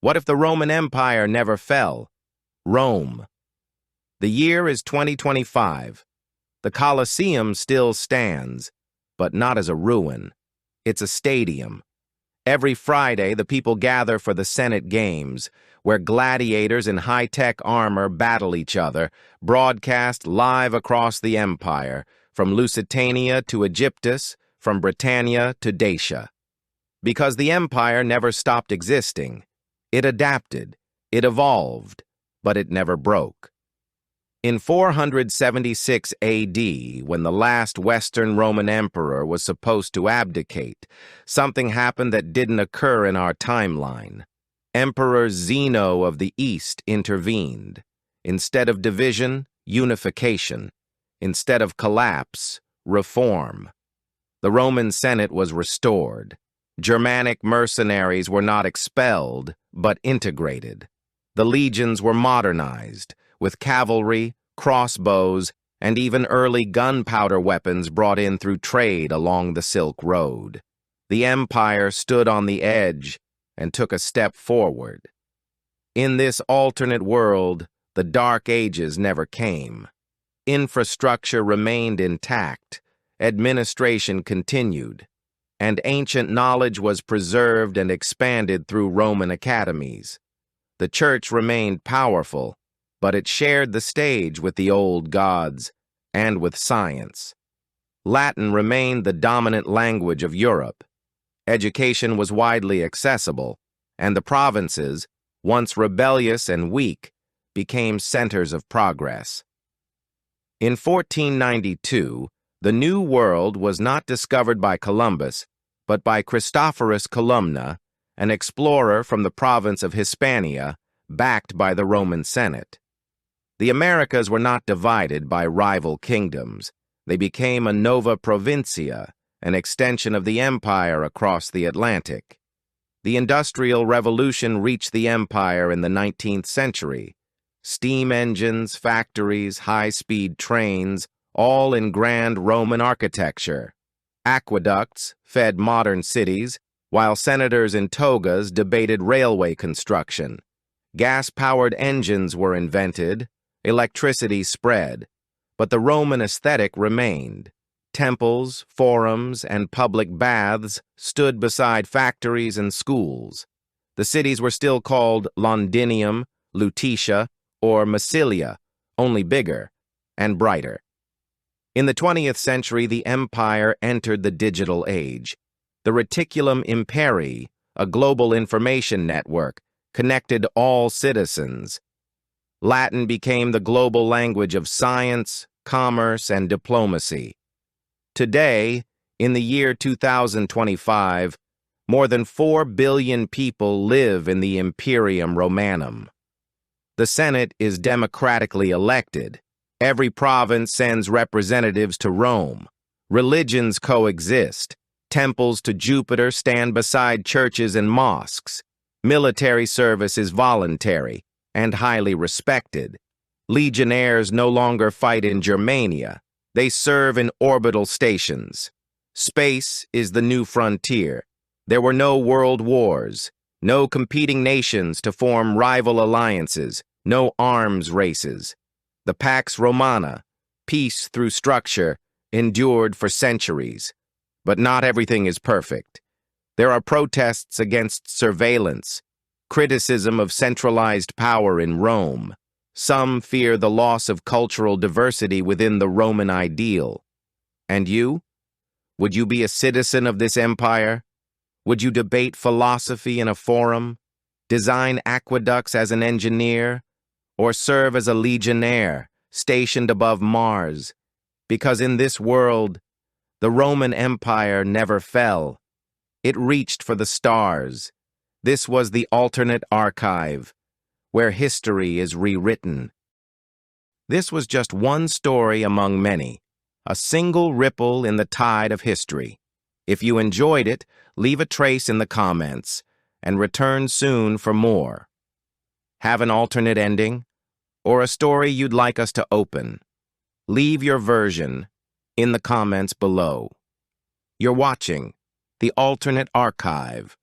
What if the Roman Empire never fell? Rome. The year is 2025. The Colosseum still stands, but not as a ruin. It's a stadium. Every Friday, the people gather for the Senate Games, where gladiators in high-tech armor battle each other, broadcast live across the empire, from Lusitania to Aegyptus, from Britannia to Dacia. Because the empire never stopped existing. It adapted, it evolved, but it never broke. In 476 AD, when the last Western Roman emperor was supposed to abdicate, something happened that didn't occur in our timeline. Emperor Zeno of the East intervened. Instead of division, unification. Instead of collapse, reform. The Roman Senate was restored. Germanic mercenaries were not expelled, but integrated. The legions were modernized, with cavalry, crossbows, and even early gunpowder weapons brought in through trade along the Silk Road. The empire stood on the edge and took a step forward. In this alternate world, the Dark Ages never came. Infrastructure remained intact, administration continued, and ancient knowledge was preserved and expanded through Roman academies. The church remained powerful, but it shared the stage with the old gods and with science. Latin remained the dominant language of Europe. Education was widely accessible, and the provinces, once rebellious and weak, became centers of progress. In 1492, the New World was not discovered by Columbus, but by Christophorus Columna, an explorer from the province of Hispania, backed by the Roman Senate. The Americas were not divided by rival kingdoms. They became a nova provincia, an extension of the empire across the Atlantic. The Industrial Revolution reached the empire in the 19th century. Steam engines, factories, high-speed trains, all in grand Roman architecture. Aqueducts fed modern cities, while senators in togas debated railway construction. Gas-powered engines were invented, electricity spread, but the Roman aesthetic remained. Temples, forums, and public baths stood beside factories and schools. The cities were still called Londinium, Lutetia, or Massilia, only bigger and brighter. In the 20th century, the empire entered the digital age. The Reticulum Imperii, a global information network, connected all citizens. Latin became the global language of science, commerce, and diplomacy. Today, in the year 2025, more than 4 billion people live in the Imperium Romanum. The Senate is democratically elected. Every province sends representatives to Rome. Religions coexist. Temples to Jupiter stand beside churches and mosques. Military service is voluntary and highly respected. Legionnaires no longer fight in Germania. They serve in orbital stations. Space is the new frontier. There were no world wars, no competing nations to form rival alliances, no arms races. The Pax Romana, peace through structure, endured for centuries. But not everything is perfect. There are protests against surveillance, criticism of centralized power in Rome. Some fear the loss of cultural diversity within the Roman ideal. And you? Would you be a citizen of this empire? Would you debate philosophy in a forum? Design aqueducts as an engineer? Or serve as a legionnaire, stationed above Mars? Because in this world, the Roman Empire never fell. It reached for the stars. This was the alternate archive, where history is rewritten. This was just one story among many, a single ripple in the tide of history. If you enjoyed it, leave a trace in the comments, and return soon for more. Have an alternate ending, or a story you'd like us to open? Leave your version in the comments below. You're watching The Alternate Archive.